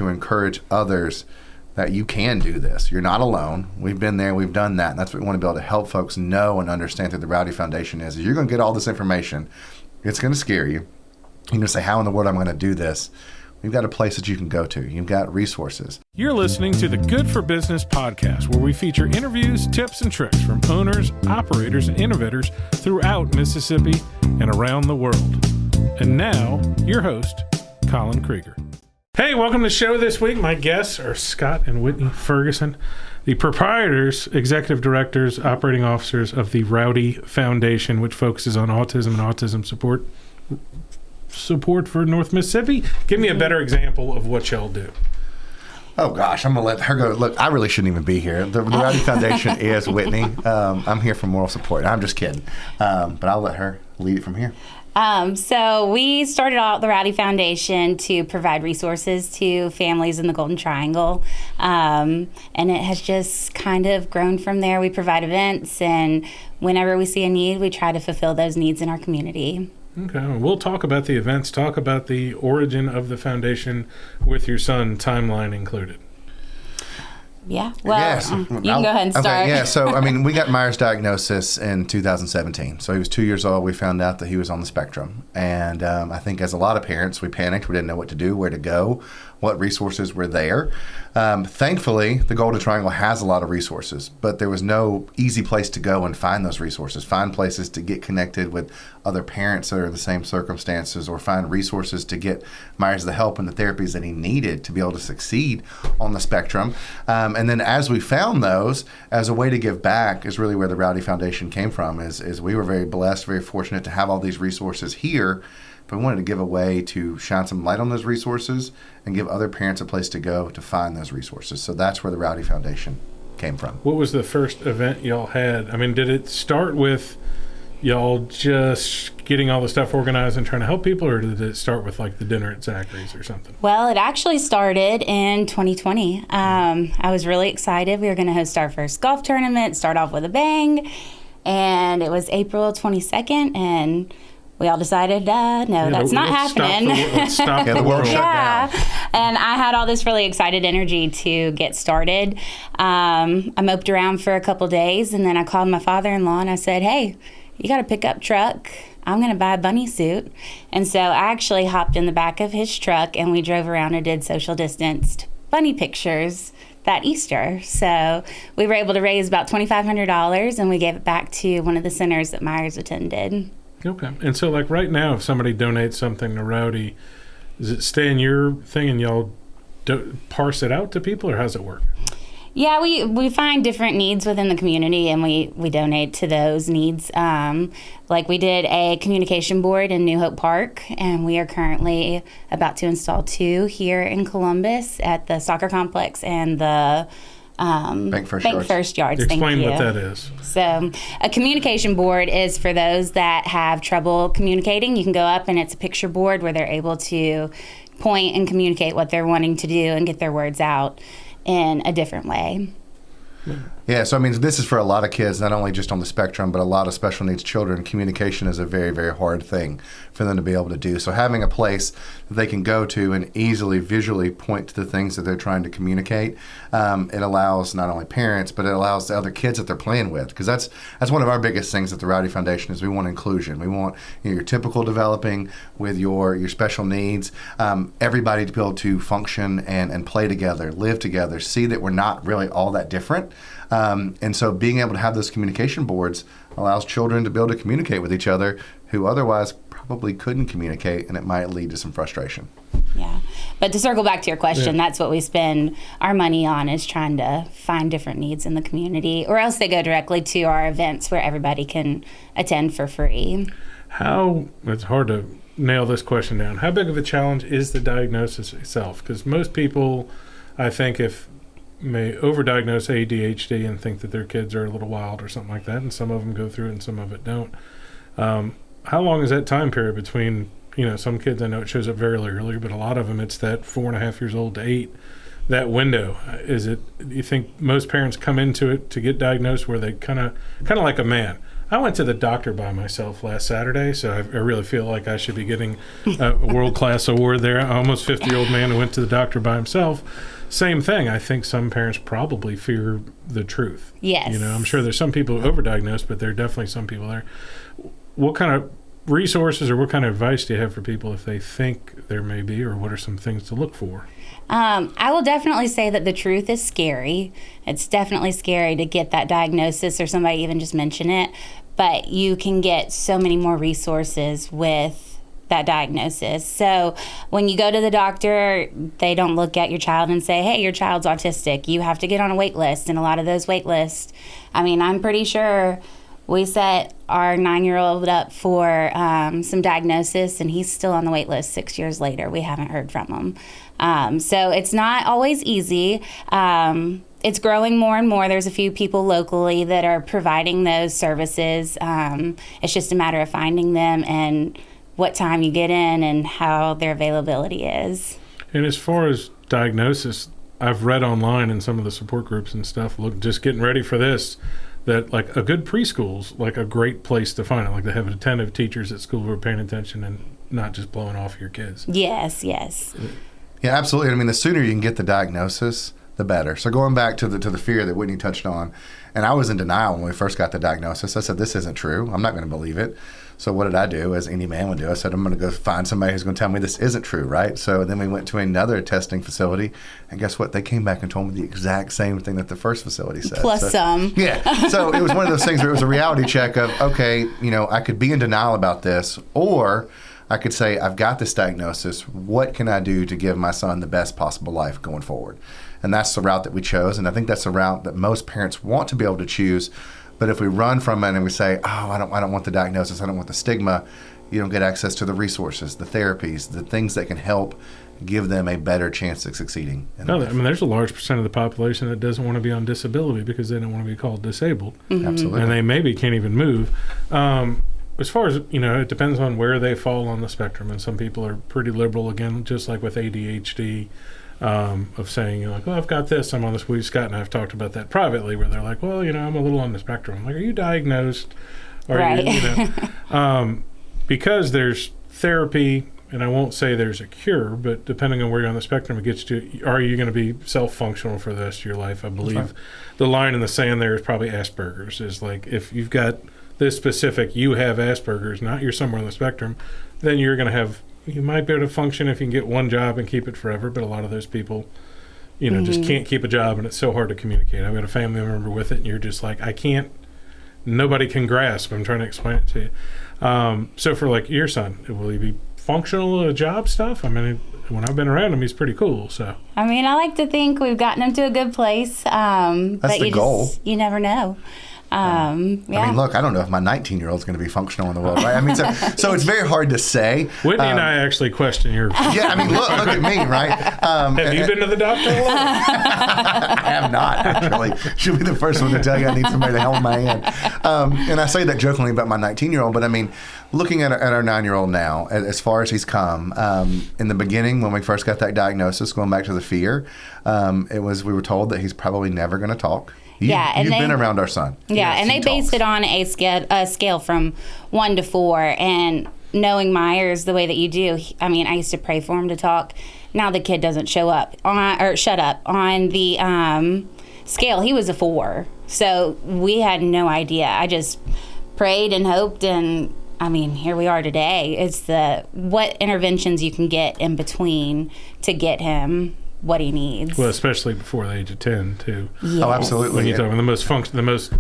to encourage others that you can do this. You're not alone. We've been there, we've done that, and that's what we want to be able to help folks know and understand through the Rowdy Foundation is you're going to get all this information. It's going to scare you. You're going to say, how in the world am I going to do this? We've got a place that you can go to. You've got resources. You're listening to the Good for Business podcast, where we feature interviews, tips, and tricks from owners, operators, and innovators throughout Mississippi and around the world. And now, your host, Colin Krieger. Hey, welcome to the show this week. My guests are Scott and Whitney Ferguson, the proprietors, executive directors, operating officers of the Rowdy Foundation, which focuses on autism and autism support for North Mississippi. Give me a better example of what y'all do. Oh gosh, I'm gonna let her go. Look, I really shouldn't even be here. The Rowdy Foundation is Whitney. I'm here for moral support. I'm just kidding, but I'll let her lead it from here. So we started out the Rowdy Foundation to provide resources to families in the Golden Triangle, and it has just kind of grown from there. We provide events, and whenever we see a need, we try to fulfill those needs in our community. Okay, we'll talk about the events, talk about the origin of the foundation with your son, timeline included. Yeah, well, yes. You can go ahead and start. Okay, yeah, so, we got Myers' diagnosis in 2017. So he was 2 years old. We found out that he was on the spectrum. And I think as a lot of parents, we panicked. We didn't know what to do, where to go, what resources were there. Thankfully, the Golden Triangle has a lot of resources, but there was no easy place to go and find those resources, find places to get connected with other parents that are in the same circumstances, or find resources to get Myers the help and the therapies that he needed to be able to succeed on the spectrum. And then as we found those, as a way to give back is really where the Rowdy Foundation came from, is we were very blessed, very fortunate to have all these resources here, but we wanted to give a way to shine some light on those resources and give other parents a place to go to find those resources. So that's where the Rowdy Foundation came from. What was the first event y'all had? I mean, did it start with y'all just getting all the stuff organized and trying to help people, or did it start with like the dinner at Zachary's or something? Well, it actually started in 2020. I was really excited. We were going to host our first golf tournament, start off with a bang, and it was April 22nd, and we all decided, no, that's not happening. Let's stop the world. Yeah, and I had all this really excited energy to get started. I moped around for a couple days, and then I called my father-in-law, and I said, hey, you got a pickup truck. I'm going to buy a bunny suit. And so I actually hopped in the back of his truck, and we drove around and did social distanced bunny pictures that Easter. So we were able to raise about $2,500, and we gave it back to one of the centers that Myers attended. Okay. And so, like, right now, if somebody donates something to Rowdy, does it stay in your thing and y'all parse it out to people, or how does it work? Yeah, we find different needs within the community, and we donate to those needs. Like we did a communication board in New Hope Park, and we are currently about to install 2 here in Columbus at the soccer complex and the Bank First Yards. Explain what that is. So a communication board is for those that have trouble communicating. You can go up, and it's a picture board where they're able to point and communicate what they're wanting to do and get their words out in a different way. Yeah, so this is for a lot of kids, not only just on the spectrum, but a lot of special needs children. Communication is a very, very hard thing for them to be able to do. So having a place that they can go to and easily visually point to the things that they're trying to communicate, it allows not only parents, but it allows the other kids that they're playing with. Because that's one of our biggest things at the Rowdy Foundation is we want inclusion. We want your typical developing with your special needs, everybody to be able to function and play together, live together, see that we're not really all that different. And so being able to have those communication boards allows children to be able to communicate with each other who otherwise probably couldn't communicate, and it might lead to some frustration. Yeah. But to circle back to your question, that's what we spend our money on, is trying to find different needs in the community, or else they go directly to our events where everybody can attend for free. It's hard to nail this question down. How big of a challenge is the diagnosis itself? Because most people, I think, may overdiagnose ADHD and think that their kids are a little wild or something like that, and some of them go through it and some of it don't. How long is that time period between, some kids, I know it shows up very early, but a lot of them it's that 4.5 years old to 8, that window. Do you think most parents come into it to get diagnosed where they kind of like a man? I went to the doctor by myself last Saturday, so I really feel like I should be getting a world-class award there. An almost 50-year-old man who went to the doctor by himself. Same thing. I think some parents probably fear the truth. Yes. I'm sure there's some people who overdiagnose, but there are definitely some people there. What kind of resources or what kind of advice do you have for people if they think there may be, or what are some things to look for? I will definitely say that the truth is scary. It's definitely scary to get that diagnosis or somebody even just mention it, but you can get so many more resources with that diagnosis. So when you go to the doctor, they don't look at your child and say, hey, your child's autistic. You have to get on a wait list. And a lot of those wait lists, I'm pretty sure we set our 9-year-old up for some diagnosis, and he's still on the wait list 6 years later. We haven't heard from him. So it's not always easy. It's growing more and more. There's a few people locally that are providing those services. It's just a matter of finding them and what time you get in and how their availability is. And as far as diagnosis, I've read online in some of the support groups and stuff, just getting ready for this, that like a good preschool's like a great place to find it. Like they have attentive teachers at school who are paying attention and not just blowing off your kids. Yes. Yeah, absolutely. The sooner you can get the diagnosis, the better. So going back to the fear that Whitney touched on, and I was in denial when we first got the diagnosis. I said, this isn't true. I'm not going to believe it. So what did I do, as any man would do? I said, I'm going to go find somebody who's going to tell me this isn't true, right? So then we went to another testing facility, and guess what? They came back and told me the exact same thing that the first facility said. Plus some. Yeah. So it was one of those things where it was a reality check of, okay, I could be in denial about this, or I could say, I've got this diagnosis. What can I do to give my son the best possible life going forward? And that's the route that we chose. And I think that's the route that most parents want to be able to choose. But if we run from it and we say, I don't want the diagnosis, I don't want the stigma, you don't get access to the resources, the therapies, the things that can help give them a better chance of succeeding. There's a large percent of the population that doesn't want to be on disability because they don't want to be called disabled. Mm-hmm. Absolutely. And they maybe can't even move. As far as, it depends on where they fall on the spectrum. And some people are pretty liberal, again, just like with ADHD, of saying, I've got this, I'm on this. Scott and I have talked about that privately, where they're like, well, I'm a little on the spectrum. I'm like, are you diagnosed? Right. Because there's therapy, and I won't say there's a cure, but depending on where you're on the spectrum, it gets to, are you going to be self-functional for the rest of your life? I believe right. The line in the sand there is probably Asperger's, is like, if you've got this specific, you have Asperger's, not you're somewhere on the spectrum, then you're going to have, you might be able to function if you can get one job and keep it forever, but a lot of those people, just can't keep a job, and it's so hard to communicate. I've got a family member with it, and you're just like, nobody can grasp. I'm trying to explain it to you. So for like your son, will he be functional at job stuff? When I've been around him, he's pretty cool. So I like to think we've gotten him to a good place. That's but the goal. You never know. Yeah. Look, I don't know if my 19-year-old's going to be functional in the world, right? So it's very hard to say. Whitney and I actually question your... Yeah, look at me, right? Have you been to the doctor a lot? I have not, actually. She'll be the first one to tell you I need somebody to hold my hand. And I say that jokingly about my 19-year-old, but looking at our 9-year-old now, as far as he's come, in the beginning, when we first got that diagnosis, going back to the fear, we were told that he's probably never going to talk. You've been around our son. Yeah, and they based it on a scale from 1 to 4. And knowing Myers the way that you do, I used to pray for him to talk. Now the kid doesn't shut up on the scale. He was a 4, so we had no idea. I just prayed and hoped, and here we are today. It's what interventions you can get in between to get him what he needs. Well, especially before the age of 10, too. Yes. Oh, absolutely. When you talk about the most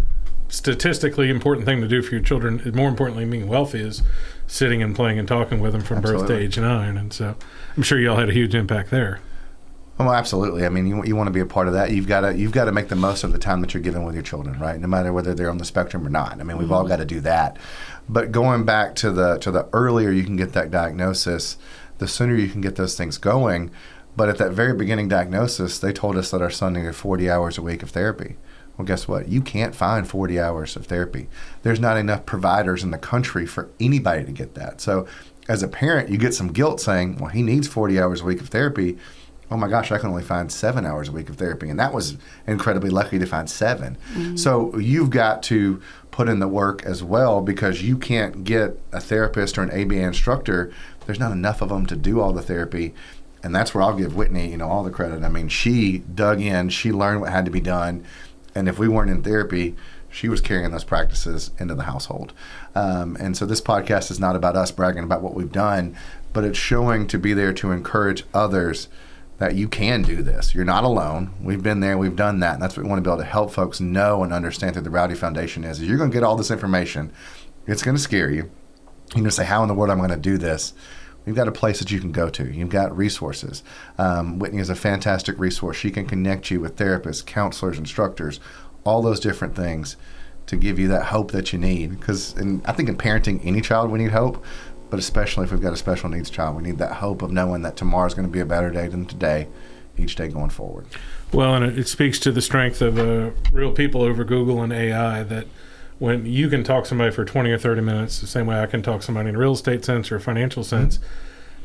statistically important thing to do for your children, more importantly, being wealthy, is sitting and playing and talking with them from birth to age 9. And so I'm sure y'all had a huge impact there. Well, absolutely. You want to be a part of that. You've got to make the most of the time that you're given with your children, right? No matter whether they're on the spectrum or not. We've all got to do that. But going back to the earlier you can get that diagnosis, the sooner you can get those things going. But at that very beginning diagnosis, they told us that our son needed 40 hours a week of therapy. Well, guess what? You can't find 40 hours of therapy. There's not enough providers in the country for anybody to get that. So as a parent, you get some guilt saying, well, he needs 40 hours a week of therapy. oh my gosh, I can only find 7 hours a week of therapy. And that was incredibly lucky to find 7. So you've got to put in the work as well, because you can't get a therapist or an ABA instructor. There's not enough of them to do all the therapy. And that's where I'll give Whitney, all the credit. I mean, she dug in, she learned what had to be done. And if we weren't in therapy, she was carrying those practices into the household. And so this podcast is not about us bragging about what we've done, but it's showing to be there to encourage others that you can do this. You're not alone. We've been there. We've done that. And that's what we want to be able to help folks know and understand through the Rowdy Foundation is you're going to get all this information. It's going to scare you. You're going to say, how in the world am I going to do this? We've got a place that you can go to. You've got resources. Whitney is a fantastic resource. She can connect you with therapists, counselors, instructors, all those different things to give you that hope that you need. Because I think in parenting any child, we need hope. But especially if we've got a special needs child, we need that hope of knowing that tomorrow's going to be a better day than today, each day going forward. Well, and it speaks to the strength of real people over Google and AI, that when you can talk to somebody for 20 or 30 minutes, the same way I can talk to somebody in a real estate sense or a financial sense,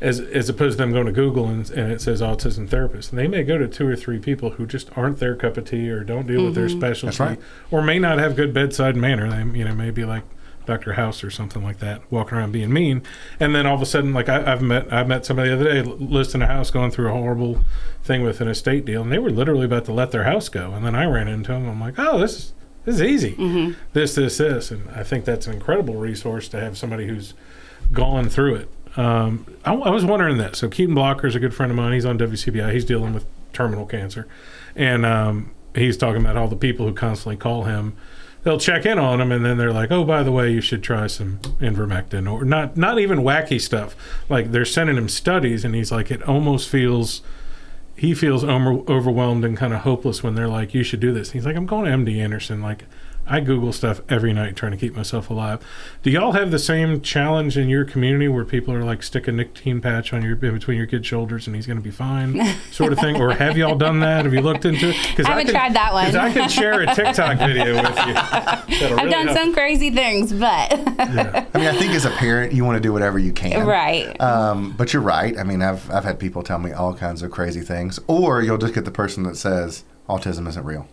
as opposed to them going to Google and it says autism therapist. And they may go to 2 or 3 people who just aren't their cup of tea or don't deal with their specialty. That's right. Or may not have good bedside manner. They may be like Dr. House or something like that, walking around being mean. And then all of a sudden, like I've met somebody the other day listing a house, going through a horrible thing with an estate deal, and they were literally about to let their house go. And then I ran into them. I'm like, oh, this is easy. This. And I think that's an incredible resource to have somebody who's gone through it. I was wondering that. So Keaton Blocker is a good friend of mine. He's on WCBI. He's dealing with terminal cancer. And he's talking about all the people who constantly call him. They'll check in on him, and then they're like, oh, by the way, you should try some ivermectin, or not even wacky stuff. Like they're sending him studies, and he's like, it almost feels, he feels overwhelmed and kind of hopeless when they're like, you should do this. And he's like, I'm going to MD Anderson. Like, I Google stuff every night trying to keep myself alive. Do y'all have the same challenge in your community where people are like, stick a nicotine patch on in between your kid's shoulders and he's going to be fine, sort of thing? Or have y'all done that? Have you looked into it? I haven't tried that one. Because I can share a TikTok video with you. I've done some crazy things, but I mean, I think as a parent, you want to do whatever you can. Right. But you're right. I mean, I've had people tell me all kinds of crazy things. Or you'll just get the person that says autism isn't real.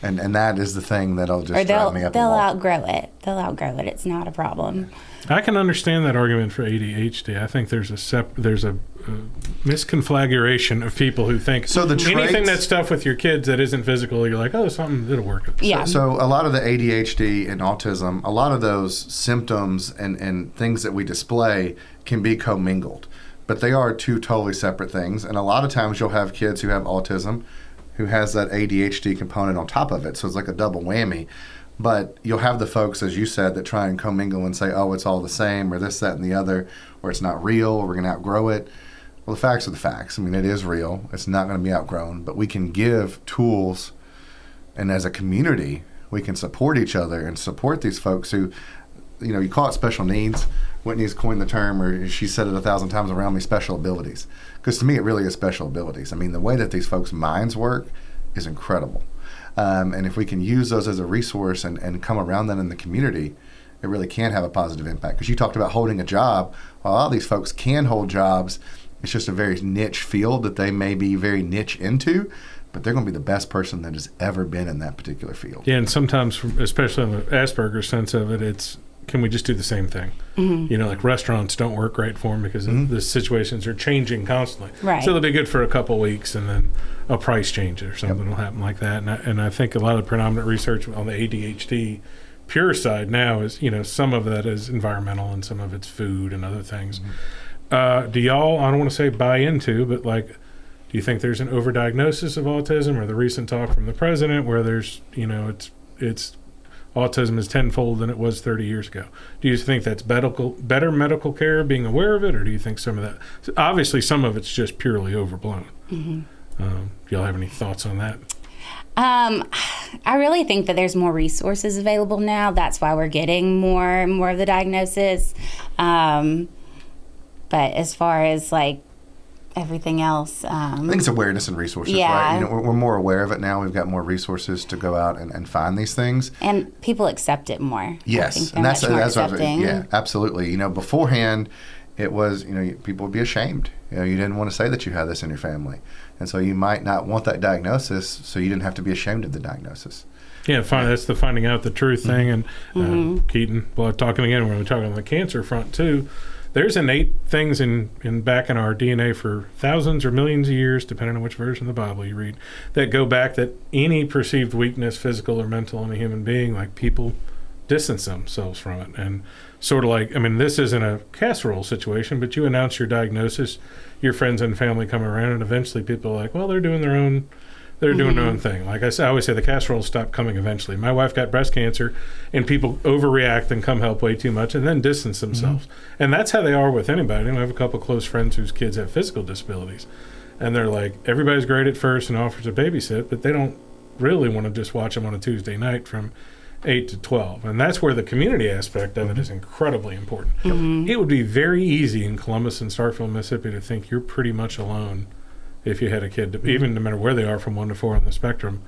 And that is the thing that'll just drive me up the wall. They'll outgrow it. They'll outgrow it. It's not a problem. I can understand that argument for ADHD. I think there's a misconfiguration of people who think anything that's stuff with your kids that isn't physical, you're like, oh, something that'll work. Yeah. So a lot of the ADHD and autism, a lot of those symptoms and things that we display can be commingled. But they are 2 totally separate things. And a lot of times you'll have kids who have autism who has that ADHD component on top of it. So it's like a double whammy. But you'll have the folks, as you said, that try and commingle and say, oh, it's all the same, or this, that, and the other, or it's not real, or we're going to outgrow it. Well, the facts are the facts. I mean, it is real. It's not going to be outgrown. But we can give tools, and as a community, we can support each other and support these folks who, you call it special needs. Whitney's coined the term, or she said it 1,000 times around me, special abilities. Because to me, it really is special abilities. I mean, the way that these folks' minds work is incredible. And if we can use those as a resource and come around that in the community, it really can have a positive impact. Because you talked about holding a job. Well, a lot of these folks can hold jobs. It's just a very niche field that they may be very niche into, but they're going to be the best person that has ever been in that particular field. Yeah, and sometimes, especially in the Asperger's sense of it, it's, can we just do the same thing? Like restaurants don't work great for them because the situations are changing constantly. Right. So they'll be good for a couple of weeks, and then a price change or something will happen like that. And I think a lot of predominant research on the ADHD pure side now is, some of that is environmental and some of it's food and other things. Do y'all, I don't want to say buy into, but like, do you think there's an overdiagnosis of autism, or the recent talk from the president where there's, it's autism is tenfold than it was 30 years ago? Do you think that's better medical care, being aware of it, or do you think some of that, obviously some of it's just purely overblown? Do y'all have any thoughts on that? I really think that there's more resources available now. That's why we're getting more of the diagnosis. But as far as like everything else, I think it's awareness and resources, yeah. right? We're more aware of it now. We've got more resources to go out and find these things, and people accept it more. Yes, and that's accepting. Yeah, absolutely. Beforehand, it was, people would be ashamed. You didn't want to say that you had this in your family. And so you might not want that diagnosis, so you didn't have to be ashamed of the diagnosis. Yeah, that's the finding out the truth thing. And Keaton, talking again, when we're talking on the cancer front too, there's innate things back in our DNA for thousands or millions of years, depending on which version of the Bible you read, that go back that any perceived weakness, physical or mental, in a human being, like people distance themselves from it. And sort of like, this isn't a casserole situation, but you announce your diagnosis, your friends and family come around, and eventually people are like, well, they're doing their own thing. Like I always say, the casserole stop coming eventually. My wife got breast cancer, and people overreact and come help way too much and then distance themselves. And that's how they are with anybody. I have a couple close friends whose kids have physical disabilities, and they're like, everybody's great at first and offers to babysit, but they don't really want to just watch them on a Tuesday night from 8 to 12. And that's where the community aspect of it is incredibly important. It would be very easy in Columbus and Starkville, Mississippi to think you're pretty much alone if you had a kid, even no matter where they are from 1 to 4 on the spectrum.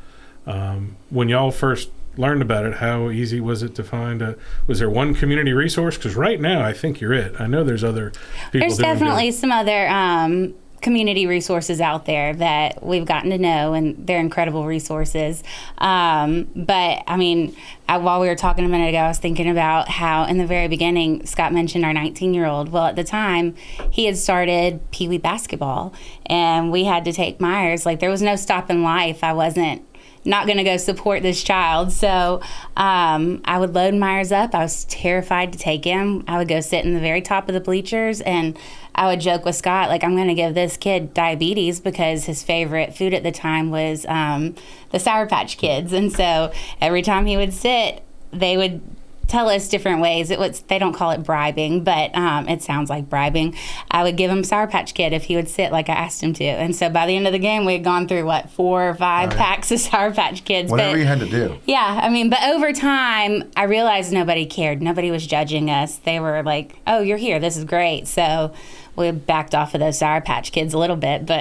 When y'all first learned about it, how easy was it to find was there one community resource? Because right now I think you're it. I know there's other people. There's definitely some other community resources out there that we've gotten to know, and they're incredible resources. But while we were talking a minute ago, I was thinking about how in the very beginning, Scott mentioned our 19-year-old. Well, at the time, he had started Pee Wee basketball, and we had to take Myers. Like, there was no stop in life. I wasn't not going to go support this child. So I would load Myers up. I was terrified to take him. I would go sit in the very top of the bleachers, and I would joke with Scott, like, I'm going to give this kid diabetes because his favorite food at the time was the Sour Patch Kids. And so every time he would sit, they would tell us different ways. They don't call it bribing, but it sounds like bribing. I would give him Sour Patch Kid if he would sit like I asked him to. And so by the end of the game, we had gone through 4 or 5 packs of Sour Patch Kids. Whatever you had to do. Yeah, but over time, I realized nobody cared. Nobody was judging us. They were like, "Oh, you're here. This is great." So we backed off of those Sour Patch Kids a little bit, but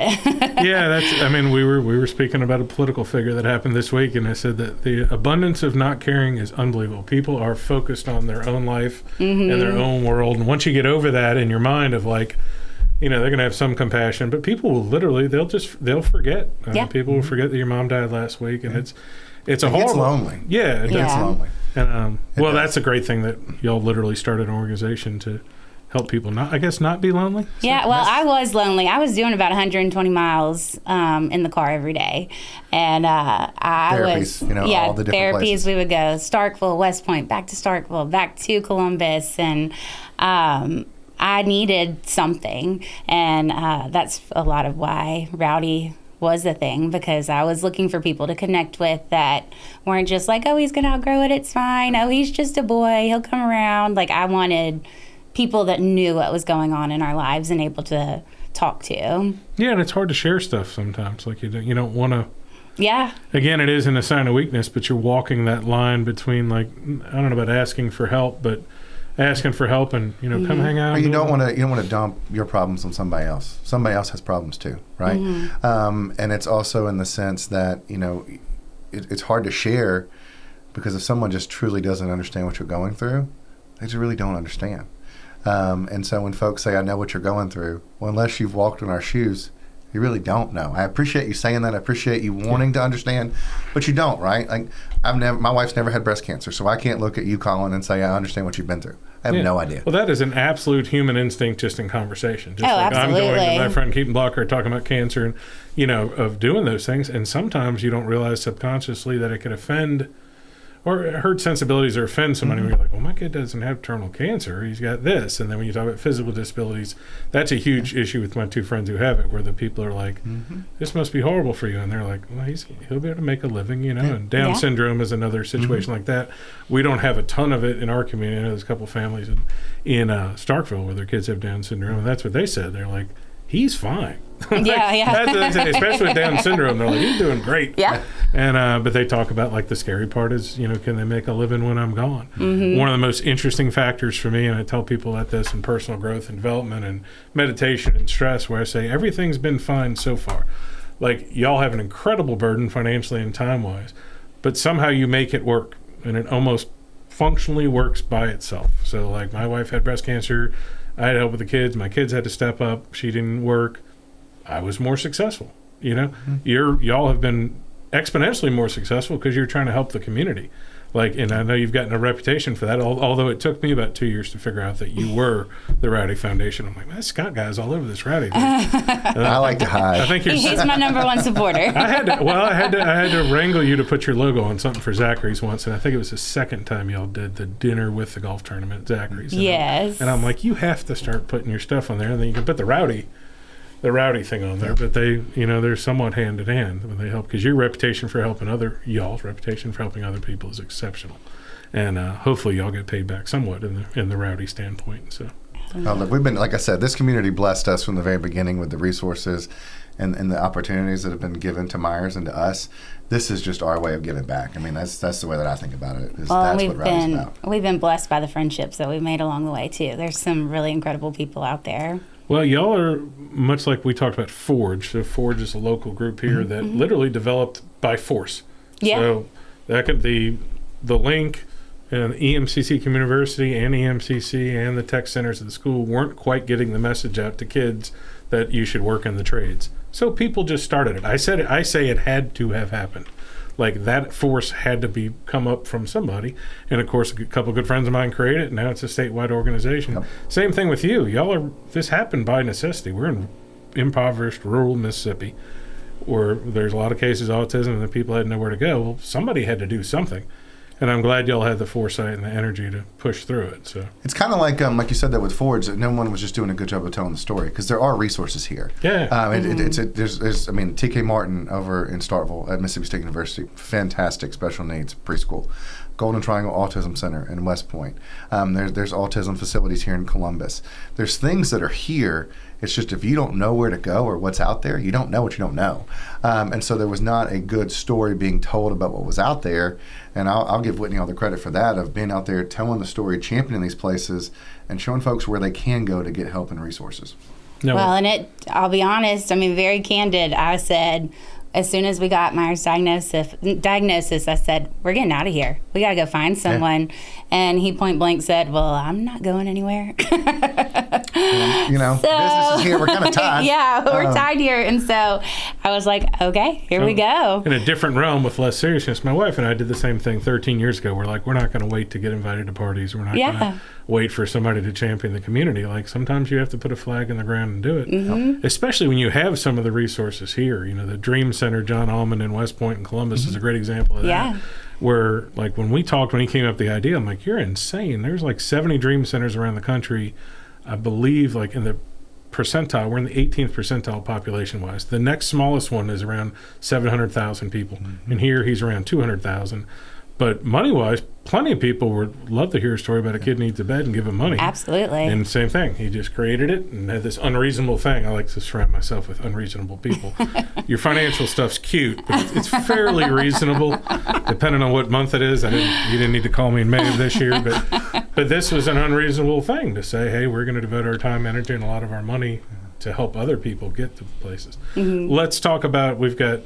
yeah, we were speaking about a political figure that happened this week, and I said that the abundance of not caring is unbelievable. People are focused on their own life and their own world, and once you get over that in your mind of like, they're going to have some compassion, but people will literally they'll forget. People will forget that your mom died last week, and it's a horrible. It's lonely. Yeah, it gets lonely. And that's a great thing that y'all literally started an organization to help people not be lonely. So yeah, well, I was lonely. I was doing about 120 miles in the car every day, and therapies, all the different places. We would go Starkville, West Point, back to Starkville, back to Columbus, and I needed something, and that's a lot of why Rowdy was the thing, because I was looking for people to connect with that weren't just like, oh, he's gonna outgrow it, it's fine. Oh, he's just a boy, he'll come around. Like, I wanted people that knew what was going on in our lives and able to talk to. Yeah, and it's hard to share stuff sometimes. Like, you don't want to. Yeah. Again, it isn't a sign of weakness, but you're walking that line between, like, I don't know about asking for help, but asking for help and come hang out. Or you don't want to dump your problems on somebody else. Somebody else has problems too, right? And it's also in the sense that it's hard to share, because if someone just truly doesn't understand what you're going through, they just really don't understand. And so when folks say, I know what you're going through, well, unless you've walked in our shoes, you really don't know. I appreciate you saying that. I appreciate you wanting to understand, but you don't, right? Like, my wife's never had breast cancer, so I can't look at you, Colin, and say, I understand what you've been through. I have no idea. Well, that is an absolute human instinct just in conversation. Just absolutely. I'm going to my friend Keaton Blocker talking about cancer and, of doing those things. And sometimes you don't realize subconsciously that it could offend or hurt sensibilities or offend somebody when you're like, well, my kid doesn't have terminal cancer. He's got this. And then when you talk about physical disabilities, that's a huge issue with my 2 friends who have it, where the people are like, this must be horrible for you. And they're like, well, he'll be able to make a living, And Down syndrome is another situation like that. We don't have a ton of it in our community. I know there's a couple families in Starkville where their kids have Down syndrome. And that's what they said. They're like, he's fine. That's what they say, especially with Down syndrome. They're like, he's doing great. Yeah. And but they talk about, like, the scary part is, can they make a living when I'm gone? One of the most interesting factors for me, and I tell people at this in personal growth and development and meditation and stress, where I say everything's been fine so far. Like, y'all have an incredible burden financially and time-wise, but somehow you make it work, and it almost functionally works by itself. So, like, my wife had breast cancer. I had help with the kids. My kids had to step up. She didn't work. I was more successful. You know, y'all have been exponentially more successful because you're trying to help the community. And I know you've gotten a reputation for that, although it took me about 2 years to figure out that you were the Rowdy Foundation. I'm like, man, Scott guy's all over this Rowdy thing. I like to hide. I think He's my number one supporter. I had to wrangle you to put your logo on something for Zachary's once, and I think it was the second time y'all did the dinner with the golf tournament at Zachary's. Yes. And I'm like, you have to start putting your stuff on there, and then you can put the Rowdy thing on there, but they, they're somewhat hand in hand when they help, because y'all's reputation for helping other people is exceptional, and hopefully y'all get paid back somewhat in the Rowdy standpoint. So, look, we've been, like I said, this community blessed us from the very beginning with the resources and the opportunities that have been given to Myers and to us. This is just our way of giving back. I mean, that's the way that I think about it. That's what Rowdy's about. We've been blessed by the friendships that we've made along the way too. There's some really incredible people out there. Well, y'all are much like we talked about Forge. So Forge is a local group here that literally developed by force. Yeah. So that could the link and EMCC University and EMCC and the tech centers of the school weren't quite getting the message out to kids that you should work in the trades. So people just started it. I say it had to have happened. Like, that force had to come up from somebody. And, of course, a couple of good friends of mine created it, and now it's a statewide organization. Yep. Same thing with you. This happened by necessity. We're in impoverished rural Mississippi where there's a lot of cases of autism and the people had nowhere to go. Well, somebody had to do something. And I'm glad y'all had the foresight and the energy to push through it. So it's kind of like you said that with Forge, no one was just doing a good job of telling the story, because there are resources here. Yeah. There's TK Martin over in Starkville at Mississippi State University, fantastic special needs preschool. Golden Triangle Autism Center in West Point. There's autism facilities here in Columbus. There's things that are here. It's just if you don't know where to go or what's out there, you don't know what you don't know. And so there was not a good story being told about what was out there. And I'll give Whitney all the credit for that, of being out there telling the story, championing these places, and showing folks where they can go to get help and resources. No. Well, and I'll be honest, very candid. I said, as soon as we got Myers' diagnosis, I said, we're getting out of here. We got to go find someone. Yeah. And he point blank said, well, I'm not going anywhere. Business is here. We're kind of tied. Yeah, we're tied here. And so I was like, okay, here we go. In a different realm with less seriousness, my wife and I did the same thing 13 years ago. We're like, we're not going to wait to get invited to parties. We're not going to wait for somebody to champion the community. Like, sometimes you have to put a flag in the ground and do it. Especially when you have some of the resources here. The Dream Center, John Allman in West Point and Columbus is a great example of that. Where, like, when he came up with the idea, I'm like, you're insane. There's like 70 Dream Centers around the country. I believe, like, in the percentile, we're in the 18th percentile population-wise. The next smallest one is around 700,000 people. And here he's around 200,000. But money-wise, plenty of people would love to hear a story about a kid needs a bed and give him money. Absolutely. And same thing. He just created it and had this unreasonable thing. I like to surround myself with unreasonable people. Your financial stuff's cute, but it's fairly reasonable, depending on what month it is. You didn't need to call me in May of this year, but this was an unreasonable thing to say, hey, we're going to devote our time, energy, and a lot of our money to help other people get to places. Let's talk about, we've got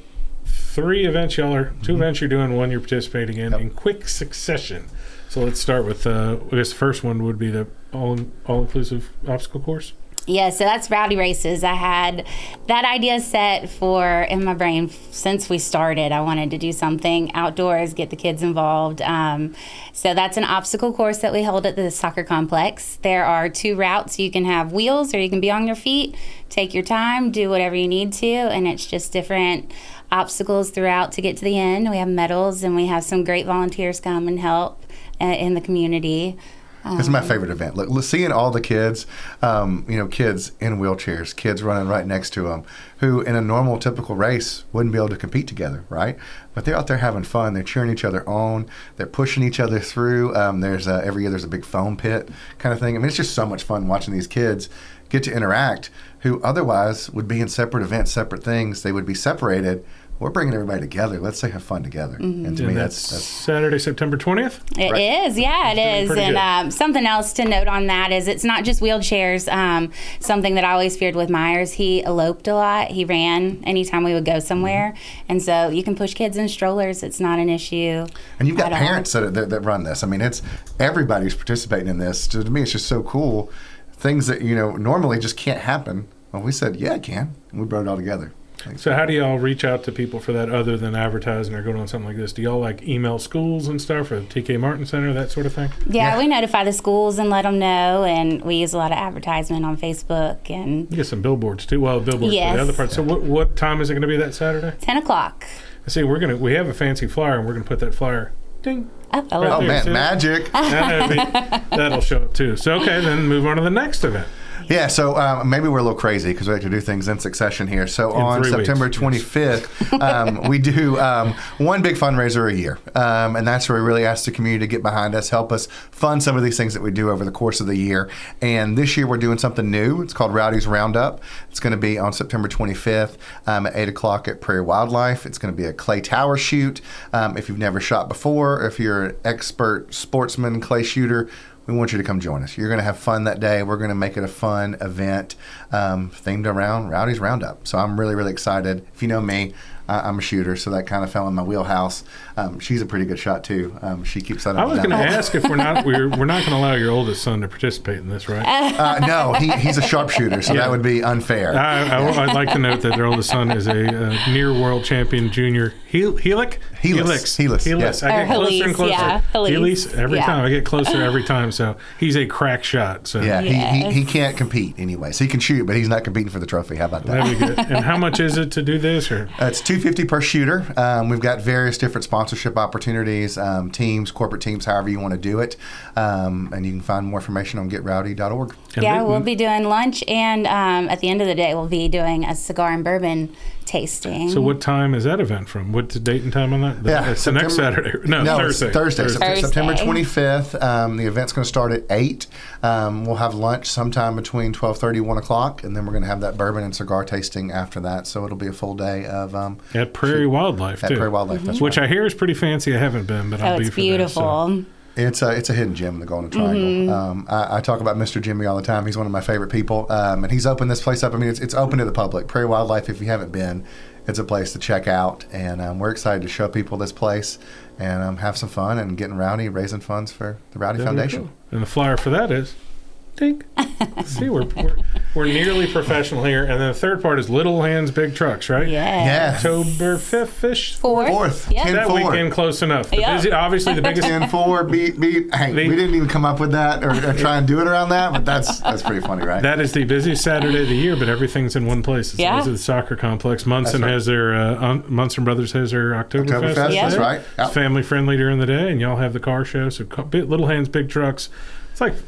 3 events, two events you're doing, one you're participating in quick succession. So let's start with, I guess the first one would be the all-inclusive obstacle course. Yeah, so that's Rowdy Races. I had that idea set in my brain since we started. I wanted to do something outdoors, get the kids involved. So that's an obstacle course that we hold at the soccer complex. There are 2 routes. You can have wheels or you can be on your feet. Take your time, do whatever you need to, and it's just different obstacles throughout to get to the end. We have medals, and we have some great volunteers come and help in the community. This is my favorite event. Look, seeing all the kids, kids in wheelchairs, kids running right next to them, who in a normal, typical race wouldn't be able to compete together, right? But they're out there having fun. They're cheering each other on. They're pushing each other through. Every year there's a big foam pit kind of thing. It's just so much fun watching these kids get to interact, who otherwise would be in separate events, separate things. They would be separated. We're bringing everybody together. Let's have fun together. And to me, that's Saturday, September 20th? It is, yeah, it is. And something else to note on that is it's not just wheelchairs. Something that I always feared with Myers, he eloped a lot. He ran anytime we would go somewhere. And so you can push kids in strollers. It's not an issue. And you've got parents that run this. It's everybody's participating in this. So to me, it's just so cool. things that, normally just can't happen. Well, we said, yeah, it can. And we brought it all together. So how do y'all reach out to people for that other than advertising or going on something like this? Do y'all email schools and stuff or the TK Martin Center, that sort of thing? Yeah, we notify the schools and let them know, and we use a lot of advertisement on Facebook. And you get some billboards too. Well, billboards for the other part. So what time is it going to be that Saturday? 10 o'clock. See, we have a fancy flyer, and we're going to put that flyer, ding. Oh, man, magic. That'll show up too. So, okay, then move on to the next event. Yeah, so maybe we're a little crazy because we like to do things in succession here. So on September 25th, we do one big fundraiser a year. And that's where we really ask the community to get behind us, help us fund some of these things that we do over the course of the year. And this year we're doing something new. It's called Rowdy's Roundup. It's going to be on September 25th at 8 o'clock at Prairie Wildlife. It's going to be a clay tower shoot. If you've never shot before, if you're an expert sportsman, clay shooter, we want you to come join us. You're going to have fun that day. We're going to make it a fun event themed around Rowdy's Roundup. So I'm really, really excited. If you know me, I'm a shooter, so that kind of fell in my wheelhouse. She's a pretty good shot too. She keeps that. I was going to ask if we're not going to allow your oldest son to participate in this, right? No, he's a sharpshooter, so that would be unfair. I'd like to note that their oldest son is a near world champion junior helix. Helix. Yes. I get closer and closer. Yeah, Helix every time. I get closer every time. So he's a crack shot. So he can't compete anyway. So he can shoot, but he's not competing for the trophy. How about that? That'd be good. And how much is it to do this? Or it's $250 per shooter. We've got various different sponsorship opportunities, teams, corporate teams, however you want to do it. And you can find more information on getrowdy.org. Yeah, we'll be doing lunch, and at the end of the day, we'll be doing a cigar and bourbon tasting. So what time is that event from? What's the date and time on that? It's the next Saturday. No, Thursday. September 25th. The event's going to start at 8. We'll have lunch sometime between 12:30 1 o'clock, and then we're going to have that bourbon and cigar tasting after that. So it'll be a full day of at Prairie Wildlife, too. At Prairie Wildlife, that's which right. I hear is pretty fancy. I haven't been, but I'll be for beautiful. That, so. It's a hidden gem in the Golden Triangle. I talk about Mr. Jimmy all the time. He's one of my favorite people, and he's opened this place up. I mean, it's open to the public. Prairie Wildlife, if you haven't been, it's a place to check out, and we're excited to show people this place and have some fun and getting rowdy, raising funds for the Rowdy Foundation. Cool. And the flyer for that is, ding. See, we're nearly professional here. And then the third part is Little Hands, Big Trucks, right? Yeah. October 5th-ish? 4th. Yep. That weekend close enough. Obviously the biggest. 10-4, beat. Hey, we didn't even come up with that or try and do it around that, but that's pretty funny, right? That is the busiest Saturday of the year, but everything's in one place. It's the soccer complex. Munson has their, Munson Brothers has their Oktoberfest. That's right. Yep. It's family friendly during the day, and y'all have the car show. So Little Hands, Big Trucks.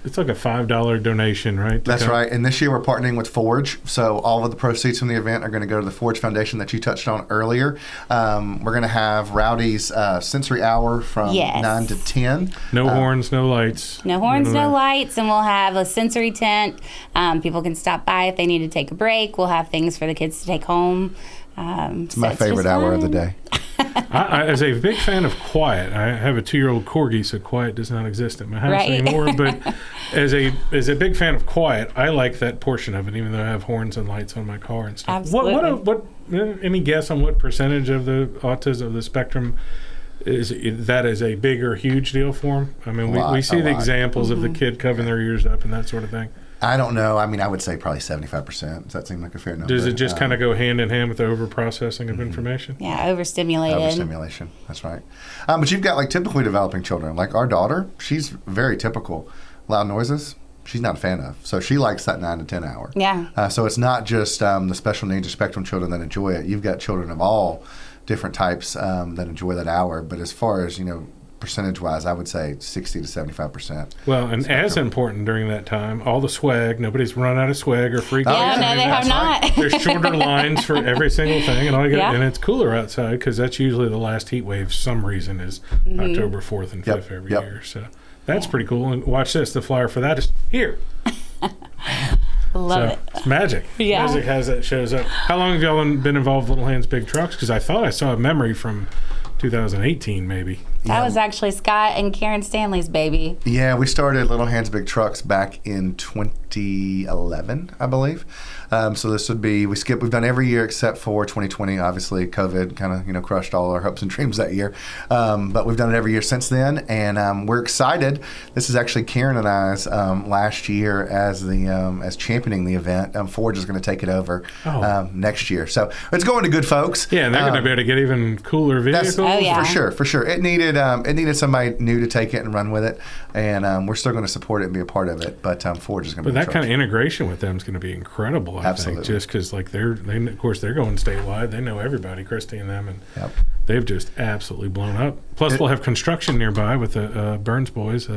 It's like a $5 donation, right? That's right. And this year we're partnering with Forge. So all of the proceeds from the event are going to go to the Forge Foundation that you touched on earlier. We're going to have Rowdy's Sensory Hour from 9 to 10. No horns, no lights. No horns, no lights. And we'll have a sensory tent. People can stop by if they need to take a break. We'll have things for the kids to take home. It's my favorite hour of the day. I, as a big fan of quiet, I have a 2-year-old corgi, so quiet does not exist at my house anymore. But as a big fan of quiet, I like that portion of it, even though I have horns and lights on my car and stuff. Absolutely. What any guess on what percentage of the autism of the spectrum is a big or huge deal for them? I mean, we see the examples of the kid covering their ears up and that sort of thing. I don't know. I mean, I would say probably 75%. Does that seem like a fair number? Does it just kind of go hand in hand with the over-processing of information? Yeah, overstimulated. Overstimulation, that's right. But you've got typically developing children. Like our daughter, she's very typical. Loud noises, she's not a fan of. So she likes that 9 to 10 hour. Yeah. So it's not just the special needs or spectrum children that enjoy it. You've got children of all different types that enjoy that hour. But as far as, percentage-wise, I would say 60 to 75%. Well, and as important during that time, all the swag, nobody's run out of swag or free gifts. No, they have not. Right. There's shorter lines for every single thing, and all you got, and it's cooler outside because that's usually the last heat wave. For some reason is October 4th and 5th every year. So that's pretty cool. And watch this. The flyer for that is here. Love it. It's magic. Yeah. Magic has that shows up. How long have y'all been involved with Little Hands, Big Trucks? Because I thought I saw a memory from 2018 maybe. That was actually Scott and Karen Stanley's baby. Yeah, we started Little Hands Big Trucks back in 2011, I believe. So this would be, we've done every year except for 2020. Obviously, COVID kind of crushed all our hopes and dreams that year. But we've done it every year since then, and we're excited. This is actually Karen and I's last year as championing the event. Forge is going to take it over next year. So it's going to good folks. Yeah, and they're going to be able to get even cooler vehicles. For sure. It needed somebody new to take it and run with it, and we're still going to support it and be a part of it. But Forge is going to be. But that kind of integration with them is going to be incredible. I think, just because like they're going statewide. They know everybody, Christy and them, and they've just absolutely blown up. Plus, we'll have construction nearby with the Burns boys. I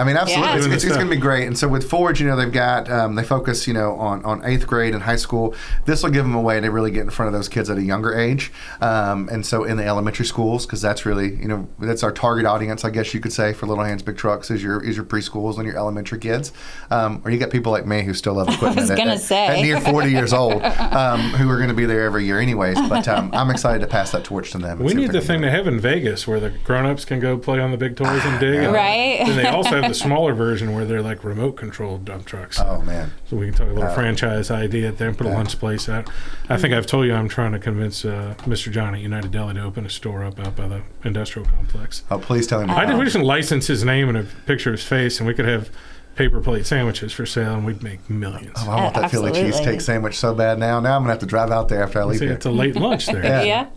mean, absolutely, it's going to be great. And so with Forge, they've got they focus, on 8th grade and high school. This will give them a way to really get in front of those kids at a younger age, and so in the elementary schools, because that's really that's our target audience, I guess you could say, for Little Hands Big Trucks is your preschools and your elementary kids, or you got people like me who still love equipment at near 40 years old, who are going to be there every year anyways. But I'm excited to pass that torch to them. We need the thing they have in Vegas where the grown-ups can go play on the big toys and dig. Right. And they also have the smaller version where they're like remote-controlled dump trucks. Oh, man. So we can talk a little franchise idea there and put a lunch place out. I think I've told you I'm trying to convince Mr. John at United Deli to open a store up out by the industrial complex. Oh, please tell him. We just license his name and a picture of his face, and we could have paper plate sandwiches for sale, and we'd make millions. Oh, I want that Philly cheesesteak sandwich so bad now. Now I'm going to have to drive out there after I leave here. It's a late lunch there.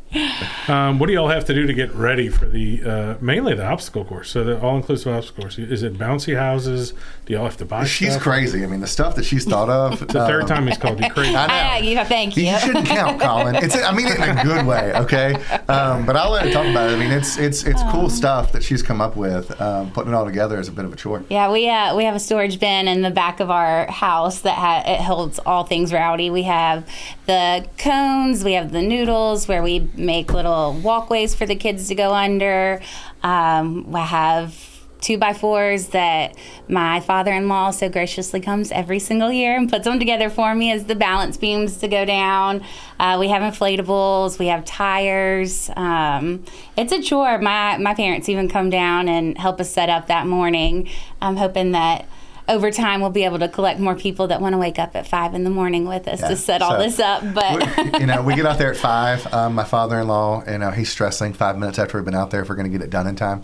What do y'all have to do to get ready for the mainly the obstacle course? So the all-inclusive obstacle course. Is it bouncy houses? Do y'all have to buy She's stuff? crazy. I mean, the stuff that she's thought of. It's the third time he's called you crazy. I know. Thank you. You shouldn't count, Colin. I mean it in a good way, okay? But I'll let her talk about it. I mean, it's cool stuff that she's come up with. Putting it all together is a bit of a chore. Yeah, we have a storage bin in the back of our house that it holds all things Rowdy. We have the cones, we have the noodles where we make little walkways for the kids to go under. I have 2x4s that my father-in-law so graciously comes every single year and puts them together for me as the balance beams to go down. We have inflatables, we have tires. It's a chore. My parents even come down and help us set up that morning. I'm hoping that over time we'll be able to collect more people that want to wake up at 5 in the morning with us to set all this up. But we get out there at 5. My father-in-law, he's stressing 5 minutes after we've been out there if we're going to get it done in time.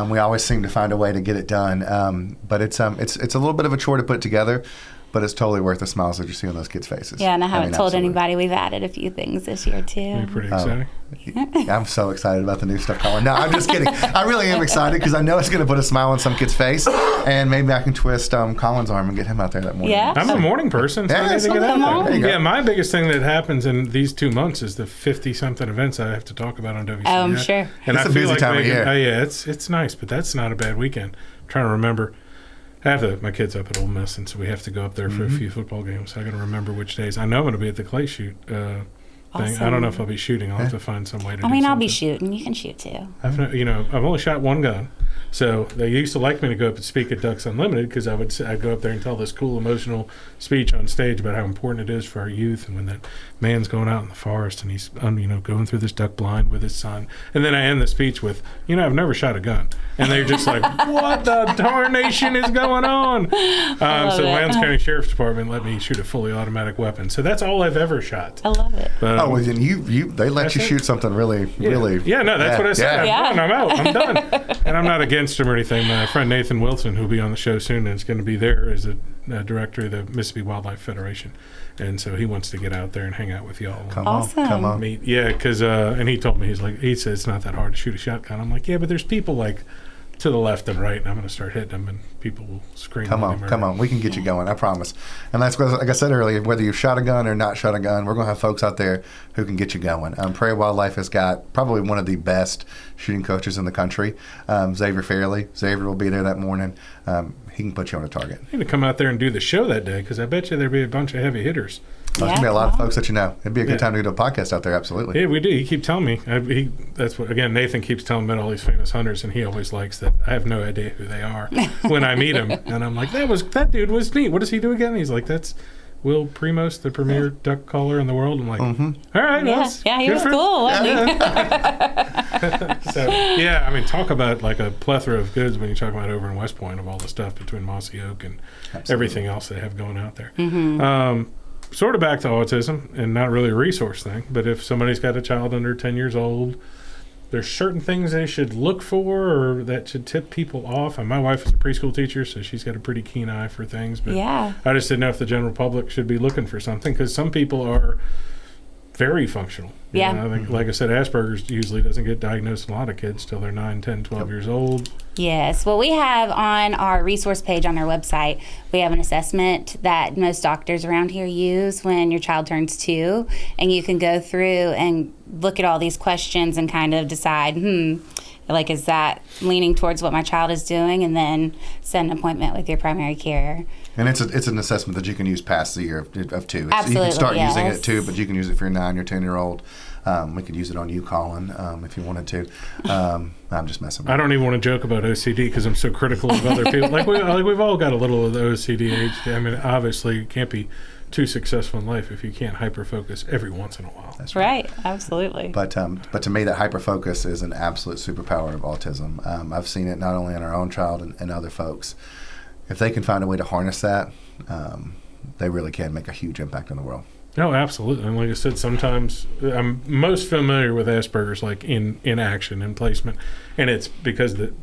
We always seem to find a way to get it done. But it's a little bit of a chore to put it together. But it's totally worth the smiles that you see on those kids' faces. Yeah, and I haven't told anybody we've added a few things this year, too. You're pretty exciting. I'm so excited about the new stuff, Colin. No, I'm just kidding. I really am excited because I know it's going to put a smile on some kid's face, and maybe I can twist Colin's arm and get him out there that morning. Yeah. I'm a morning person, so I need to get out there. Yeah, my biggest thing that happens in these 2 months is the 50-something events I have to talk about on WCN. Oh, I'm sure. And it's I a feel busy like time of year. It's nice, but that's not a bad weekend. I'm trying to remember. I have my kids up at Ole Miss, and so we have to go up there for a few football games. So I got to remember which days. I know I'm going to be at the clay shoot thing. I don't know if I'll be shooting. I'll have to find some way to do something. I'll be shooting. You can shoot, too. I've only shot one gun. So they used to like me to go up and speak at Ducks Unlimited because I'd go up there and tell this cool emotional speech on stage about how important it is for our youth, and when that man's going out in the forest and he's going through this duck blind with his son, and then I end the speech with, I've never shot a gun, and they're just like, what the tarnation is going on? So the Lowndes County Sheriff's Department let me shoot a fully automatic weapon, so that's all I've ever shot. I love it. But, then they let you shoot something really. Yeah, no, that's what I said. I'm done. I'm out. I'm done. And I'm not against him or anything. My friend Nathan Wilson, who'll be on the show soon, and is going to be there as a director of the Mississippi Wildlife Federation, and so he wants to get out there and hang out with y'all. Come on. Meet. Yeah, because and he told me he said it's not that hard to shoot a shotgun. I'm like, yeah, but there's people like to the left and right, and I'm going to start hitting them, and people will scream. Come on, we can get you going, I promise. And that's like I said earlier, whether you've shot a gun or not shot a gun, we're going to have folks out there who can get you going. Prairie Wildlife has got probably one of the best shooting coaches in the country, Xavier Fairley. Xavier will be there that morning. He can put you on a target. I need to come out there and do the show that day because I bet you there'd be a bunch of heavy hitters. There's going to be a lot of folks that you know. It'd be a good time to do a podcast out there, absolutely. Yeah, we do. He keeps telling me. That's what, again, Nathan keeps telling me about all these famous hunters, and he always likes that. I have no idea who they are when I meet him. And I'm like, that dude was neat. What does he do again? And he's like, that's Will Primos, the premier duck caller in the world. I'm like, all right. Yeah, he was cool, wasn't he? So, yeah, I mean, talk about like a plethora of goods when you talk about over in West Point of all the stuff between Mossy Oak and everything else they have going out there. Sort of back to autism, and not really a resource thing, but if somebody's got a child under 10 years old, there's certain things they should look for or that should tip people off. And my wife is a preschool teacher, so she's got a pretty keen eye for things. But I just didn't know if the general public should be looking for something, because some people are very functional. You know, I think, like I said, Asperger's usually doesn't get diagnosed in a lot of kids till they're 9, 10, 12 years old. Yes. Well, we have on our resource page on our website, we have an assessment that most doctors around here use when your child turns 2. And you can go through and look at all these questions and kind of decide, like, is that leaning towards what my child is doing? And then set an appointment with your primary care. And it's an assessment that you can use past the year of 2. Absolutely, you can start using it at 2, but you can use it for your 9 or 10-year-old. We could use it on you, Colin, if you wanted to. I'm just messing with I don't even want to joke about OCD because I'm so critical of other people. We've all got a little of the OCD age. I mean, obviously, you can't be too successful in life if you can't hyper-focus every once in a while. That's right. Absolutely. But to me, that hyper-focus is an absolute superpower of autism. I've seen it not only in our own child and other folks. If they can find a way to harness that, they really can make a huge impact in the world. Oh, absolutely. And like I said, sometimes I'm most familiar with Asperger's like in action, in placement. And it's because the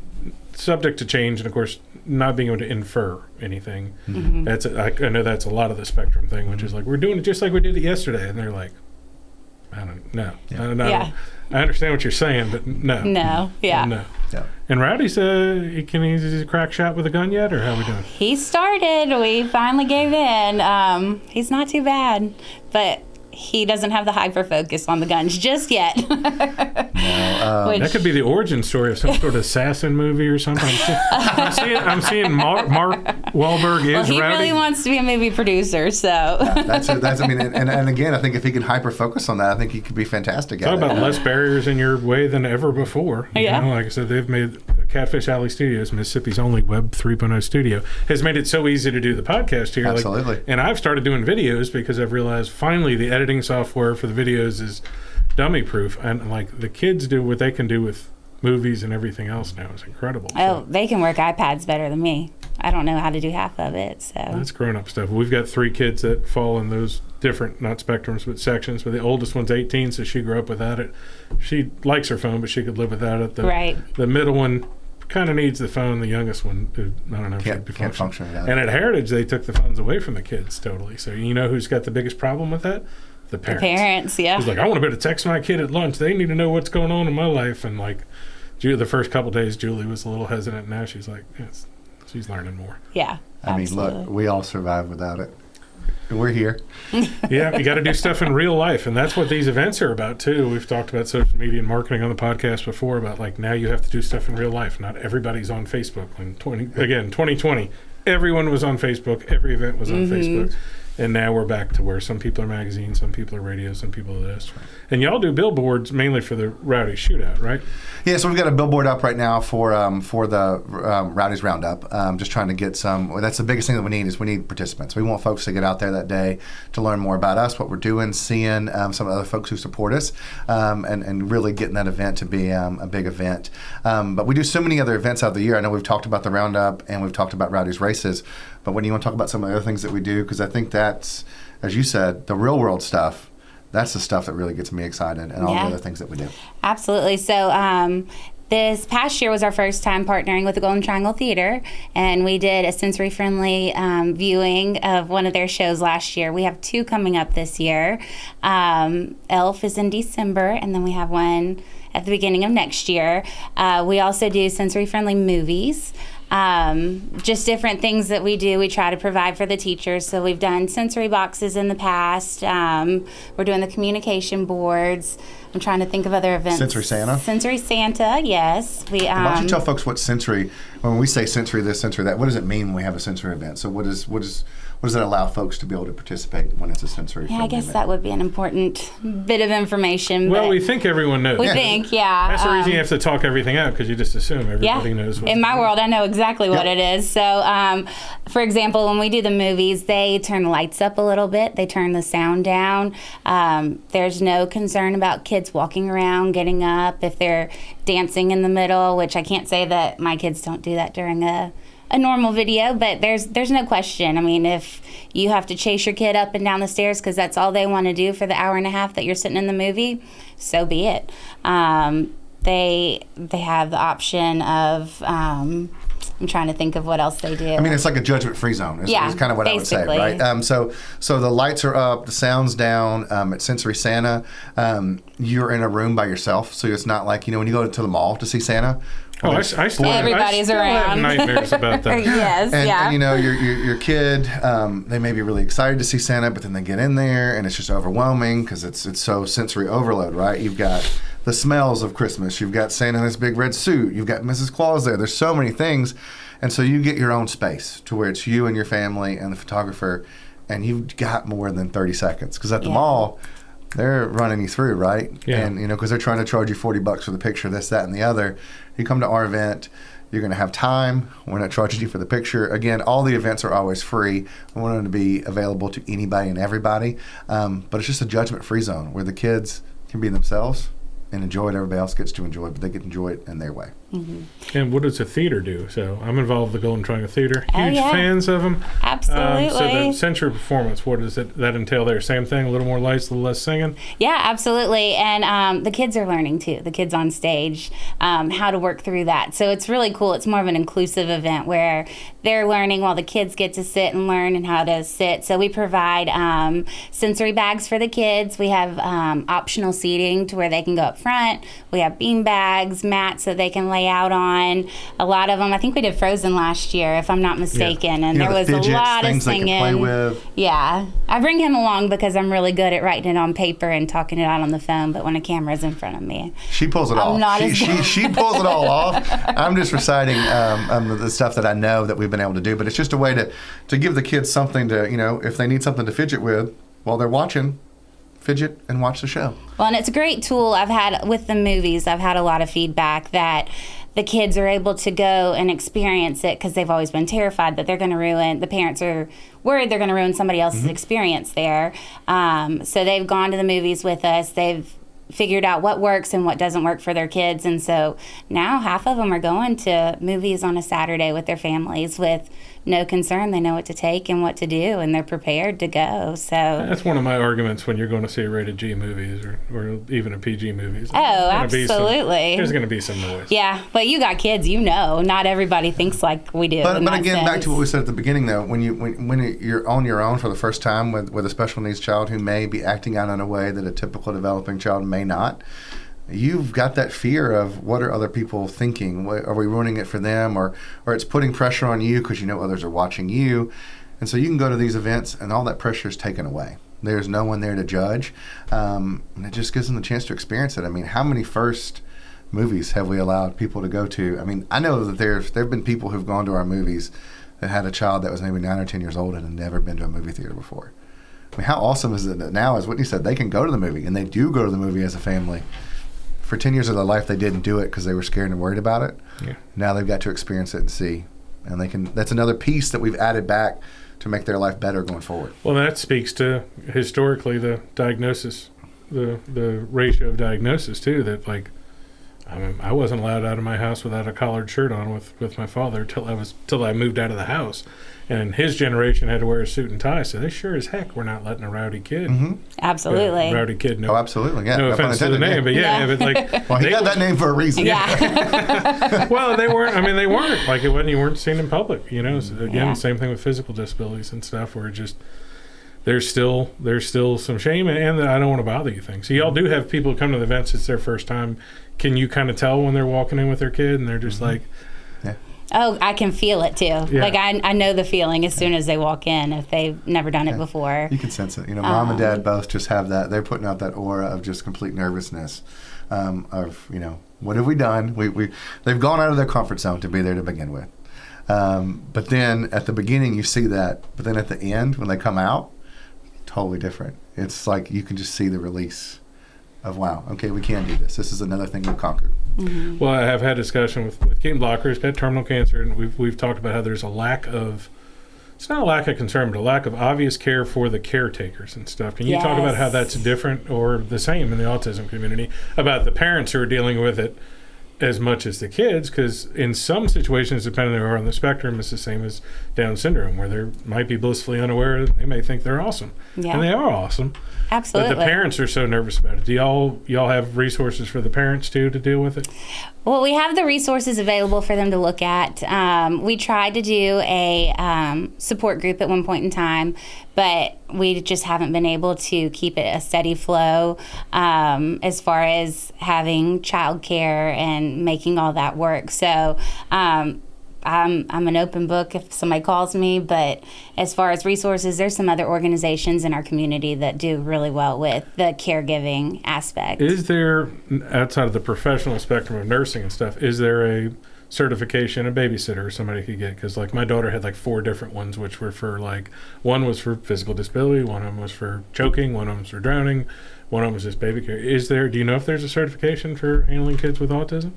subject to change and, of course, not being able to infer anything. That's I know that's a lot of the spectrum thing, which is like, we're doing it just like we did it yesterday. And they're like, I don't know. I understand what you're saying, but no. No. And Rowdy's, can he crack shot with a gun yet, or how are we doing? He started. We finally gave in. He's not too bad, but he doesn't have the hyper focus on the guns just yet. That could be the origin story of some sort of assassin movie or something. I'm seeing Mark Wahlberg is he Rowdy. Really wants to be a movie producer, so. That's I mean, and again, I think if he can hyper focus on that, I think he could be fantastic. Talk about less barriers in your way than ever before. You know, like I said, they've made Catfish Alley Studios, Mississippi's only Web 3.0 studio, has made it so easy to do the podcast here. Absolutely. And I've started doing videos because I've realized finally the editing software for the videos is dummy proof, and like the kids do what they can do with movies and everything else now is incredible. Oh, they can work iPads better than me. I don't know how to do half of it. So that's grown-up stuff. We've got 3 kids that fall in those different, not spectrums, but sections. But the oldest one's 18, so she grew up without it. She likes her phone, but she could live without it. The middle one kind of needs the phone. The youngest one, I don't know, can't function without it. And at Heritage, they took the phones away from the kids totally. So you know who's got the biggest problem with that? The parents. Yeah. He's like, I want to be able to text my kid at lunch. They need to know what's going on in my life. And like, the first couple of days, Julie was a little hesitant. Now she's like, yes, she's learning more. Yeah. I mean, look, we all survive without it. We're here. Yeah, you got to do stuff in real life, and that's what these events are about too. We've talked about social media and marketing on the podcast before about like now you have to do stuff in real life. Not everybody's on Facebook. When 2020, everyone was on Facebook. Every event was on Facebook. And now we're back to where some people are magazines, some people are radio, some people are this. And y'all do billboards mainly for the Rowdy Shootout, right? Yeah, so we've got a billboard up right now for the Rowdy's Roundup. Just trying to get some. That's the biggest thing that we need is we need participants. We want folks to get out there that day to learn more about us, what we're doing, seeing some other folks who support us, and really getting that event to be a big event. But we do so many other events out of the year. I know we've talked about the Roundup and we've talked about Rowdy's Races. But when you want to talk about some of the other things that we do, because I think that's, as you said, the real world stuff, that's the stuff that really gets me excited and all the other things that we do. Absolutely. So this past year was our first time partnering with the Golden Triangle Theater, and we did a sensory-friendly viewing of one of their shows last year. We have 2 coming up this year. Elf is in December, and then we have one at the beginning of next year. We also do sensory-friendly movies. Just different things that we do. We try to provide for the teachers. So we've done sensory boxes in the past. We're doing the communication boards. I'm trying to think of other events. Sensory Santa? Sensory Santa, yes. Why don't you tell folks what sensory, when we say sensory this, sensory that, what does it mean when we have a sensory event? So what does it allow folks to be able to participate when it's a sensory? Yeah, I guess that would be an important bit of information. Well, we think everyone knows. We think, yeah. That's the reason you have to talk everything out, because you just assume everybody knows. In my world, I know exactly what it is. So, for example, when we do the movies, they turn the lights up a little bit. They turn the sound down. There's no concern about kids walking around, getting up, if they're dancing in the middle, which I can't say that my kids don't do that during a normal video, but there's no question. I mean, if you have to chase your kid up and down the stairs because that's all they want to do for the hour and a half that you're sitting in the movie, so be it. They have the option of I'm trying to think of what else they do. I mean, it's like a judgment-free zone. Is kind of what basically. I would say, right? So the lights are up, the sound's down. At Sensory Santa, you're in a room by yourself, so it's not like, when you go to the mall to see Santa. I still everybody's around. have nightmares about that. Yes, and your kid, they may be really excited to see Santa, but then they get in there and it's just overwhelming because it's so sensory overload, right? You've got the smells of Christmas. You've got Santa in his big red suit. You've got Mrs. Claus there. There's so many things. And so you get your own space to where it's you and your family and the photographer, and you've got more than 30 seconds. Because at the mall, they're running you through, right? Yeah. And, because they're trying to charge you $40 for the picture, this, that, and the other. You come to our event, you're going to have time. We're not charging you for the picture. Again, all the events are always free. We want them to be available to anybody and everybody. But it's just a judgment-free zone where the kids can be themselves and enjoy what everybody else gets to enjoy, but they get to enjoy it in their way. Mm-hmm. And what does a theater do? So I'm involved with the Golden Triangle Theater. Huge yeah. fans of them. Absolutely. So the sensory performance, what does that entail there? Same thing, a little more lights, a little less singing? Yeah, absolutely. And the kids are learning too, the kids on stage, how to work through that. So it's really cool. It's more of an inclusive event where they're learning while the kids get to sit and learn and how to sit. So we provide sensory bags for the kids. We have optional seating to where they can go up front. We have bean bags, mats that they can lay out on. A lot of them, I think we did Frozen last year, if I'm not mistaken, and there was fidgets, a lot of things singing. they can play with. Yeah, I bring him along because I'm really good at writing it on paper and talking it out on the phone. But when a camera's in front of me, she pulls it off. She pulls it all off. I'm just reciting the stuff that I know that we've been able to do. But it's just a way to give the kids something to, if they need something to fidget with while they're watching, fidget and watch the show. Well, and it's a great tool. I've had with the movies, I've had a lot of feedback that the kids are able to go and experience it because they've always been terrified that they're going to ruin, the parents are worried they're going to ruin somebody else's experience there. So they've gone to the movies with us. They've figured out what works and what doesn't work for their kids. And so now half of them are going to movies on a Saturday with their families with no concern. They know what to take and what to do, and they're prepared to go. So that's one of my arguments when you're going to see rated G movies or even a PG movies. Oh, absolutely. There's going to be some noise. Yeah, but you got kids, not everybody thinks like we do. But again, back to what we said at the beginning, though, when you're on your own for the first time with a special needs child who may be acting out in a way that a typical developing child may not, you've got that fear of what are other people thinking? Are we ruining it for them? Or it's putting pressure on you because others are watching you. And so you can go to these events and all that pressure is taken away. There's no one there to judge. And it just gives them the chance to experience it. I mean, how many first movies have we allowed people to go to? I mean, I know that there have been people who've gone to our movies that had a child that was maybe 9 or 10 years old and had never been to a movie theater before. I mean, how awesome is it that now, as Whitney said, they can go to the movie, and they do go to the movie as a family. For 10 years of their life, they didn't do it because they were scared and worried about it. Yeah. Now they've got to experience it and see. And that's another piece that we've added back to make their life better going forward. Well, that speaks to, historically, the diagnosis, the ratio of diagnosis, too, that, I wasn't allowed out of my house without a collared shirt on with my father till I moved out of the house. And his generation had to wear a suit and tie, so they sure as heck were not letting a rowdy kid. Mm-hmm. Absolutely. Rowdy kid. No, absolutely. Yeah. No offense to the name, but but well, he got that name for a reason. Yeah. Well, they weren't. I mean, they weren't like it wasn't. You weren't seen in public. So again, same thing with physical disabilities and stuff, where just there's still some shame and I don't want to bother you things. So y'all do have people come to the events. It's their first time. Can you kind of tell when they're walking in with their kid and they're just like? Yeah. Oh, I can feel it too. Yeah. I know the feeling as soon as they walk in if they've never done it before. You can sense it. Mom and Dad both just have that. They're putting out that aura of just complete nervousness. What have we done? They've gone out of their comfort zone to be there to begin with. But then at the beginning you see that, but then at the end when they come out, totally different. It's like you can just see the release of, wow, okay, we can do this. This is another thing we've conquered. Mm-hmm. Well, I have had discussion with Kate Blocker, who's got terminal cancer, and we've talked about how there's a lack of, it's not a lack of concern, but a lack of obvious care for the caretakers and stuff. Can you talk about how that's different or the same in the autism community, about the parents who are dealing with it as much as the kids? Because in some situations, depending on where on the spectrum, it's the same as Down syndrome, where they might be blissfully unaware. They may think they're awesome, and they are awesome. Absolutely. But the parents are so nervous about it. Do y'all have resources for the parents too to deal with it? Well, we have the resources available for them to look at. We tried to do a support group at one point in time, but we just haven't been able to keep it a steady flow as far as having childcare and making all that work. So I'm an open book if somebody calls me, but as far as resources, there's some other organizations in our community that do really well with the caregiving aspect. Is there, outside of the professional spectrum of nursing and stuff, is there a certification a babysitter somebody could get? Because like my daughter had like 4 different ones, which were for like, one was for physical disability, one of them was for choking, one of them was for drowning, one of them was just baby care. Do you know if there's a certification for handling kids with autism?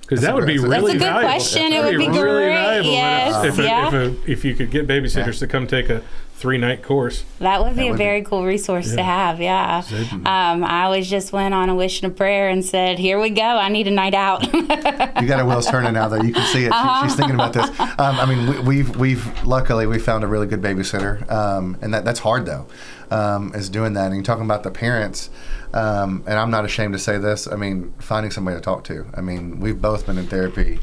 Because that would be really valuable. That's a good question. It would be really great. valuable. Yes. If you could get babysitters to come take a 3-night course. That would be a very cool resource to have, I always just went on a wish and a prayer and said, here we go, I need a night out. You got her wheels turning now, though. You can see it. She's thinking about this. I mean, we've luckily found a really good babysitter, and that's hard, though, is doing that. And you're talking about the parents, and I'm not ashamed to say this, I mean, finding somebody to talk to. I mean, we've both been in therapy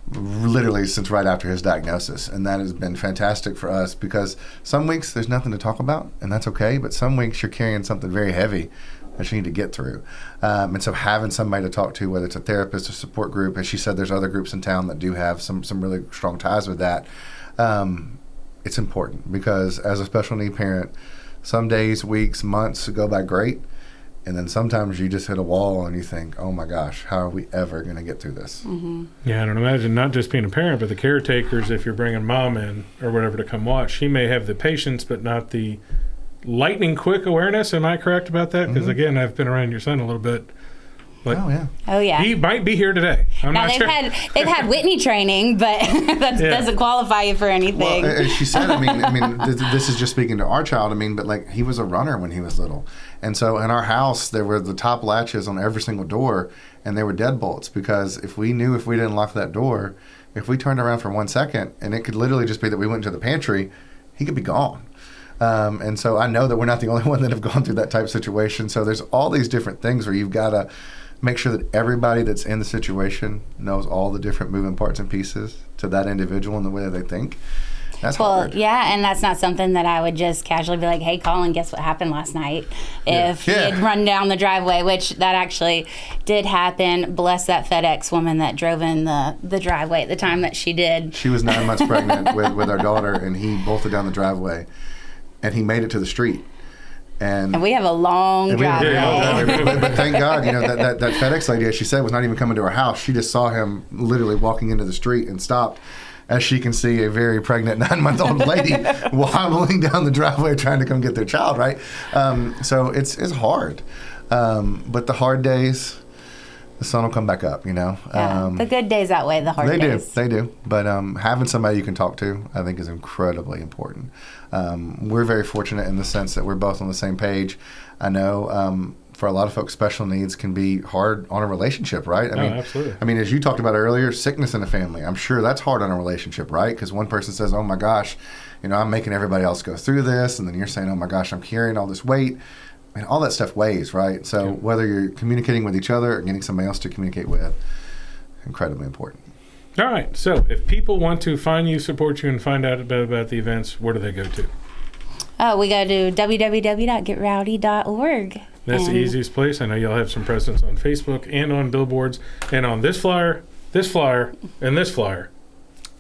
literally since right after his diagnosis, and that has been fantastic for us, because some weeks there's nothing to talk about, and that's okay, but some weeks you're carrying something very heavy that you need to get through, and so having somebody to talk to, whether it's a therapist or support group, as she said, there's other groups in town that do have some really strong ties with that. It's important, because as a special need parent, some days, weeks, months go by great, and then sometimes you just hit a wall and you think, oh my gosh, how are we ever going to get through this? Mm-hmm. Yeah, I don't imagine not just being a parent, but the caretakers, if you're bringing mom in or whatever to come watch, she may have the patience but not the lightning quick awareness. Am I correct about that? Because again, I've been around your son a little bit. Like, oh yeah. He might be here today. I'm now not sure. They've had Whitney training, but that doesn't qualify you for anything. Well, as she said, I mean, this is just speaking to our child. I mean, but like he was a runner when he was little, and so in our house there were the top latches on every single door, and they were deadbolts, because if we didn't lock that door, if we turned around for 1 second, and it could literally just be that we went to the pantry, he could be gone. And so I know that we're not the only one that have gone through that type of situation. So there's all these different things where you've got to make sure that everybody that's in the situation knows all the different moving parts and pieces to that individual and the way that they think. That's hard. Yeah, and that's not something that I would just casually be like, hey, Colin, guess what happened last night? If he had run down the driveway, which that actually did happen. Bless that FedEx woman that drove in the driveway at the time that she did. She was 9 months pregnant with our daughter, and he bolted down the driveway, and he made it to the street. And we have a long driveway. But thank God, that FedEx lady, as she said, was not even coming to her house. She just saw him literally walking into the street and stopped. As she can see, a very pregnant 9-month-old lady wobbling down the driveway trying to come get their child, right? So it's hard. But the hard days, the sun will come back up, Yeah, the good days outweigh the hard days. They do. But having somebody you can talk to, I think, is incredibly important. We're very fortunate in the sense that we're both on the same page. I know for a lot of folks, special needs can be hard on a relationship, right? Absolutely. I mean, as you talked about earlier, sickness in a family. I'm sure that's hard on a relationship, right? Because one person says, oh my gosh, I'm making everybody else go through this. And then you're saying, oh my gosh, I'm carrying all this weight. I mean, all that stuff weighs, right? So whether you're communicating with each other or getting somebody else to communicate with, incredibly important. All right. So if people want to find you, support you, and find out about the events, where do they go to? We go to www.getrowdy.org. That's the easiest place. I know you'll have some presence on Facebook and on billboards and on this flyer, and this flyer.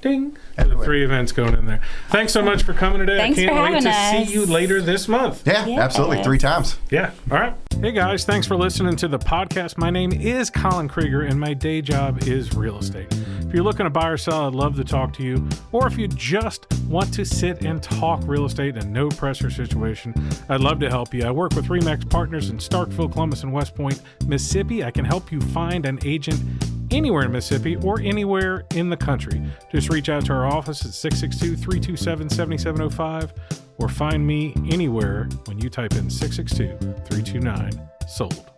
Ding. The 3 events going in there. Thanks so much for coming today. Thanks I can't wait to us. see you later this month. Yeah, absolutely. 3 times. Yeah. All right. Hey, guys. Thanks for listening to the podcast. My name is Colin Krieger, and my day job is real estate. If you're looking to buy or sell, I'd love to talk to you. Or if you just want to sit and talk real estate in a no pressure situation, I'd love to help you. I work with RE/MAX Partners in Starkville, Columbus, and West Point, Mississippi. I can help you find an agent anywhere in Mississippi or anywhere in the country. Just reach out to our office at 662-327-7705 or find me anywhere when you type in 662-329-SOLD.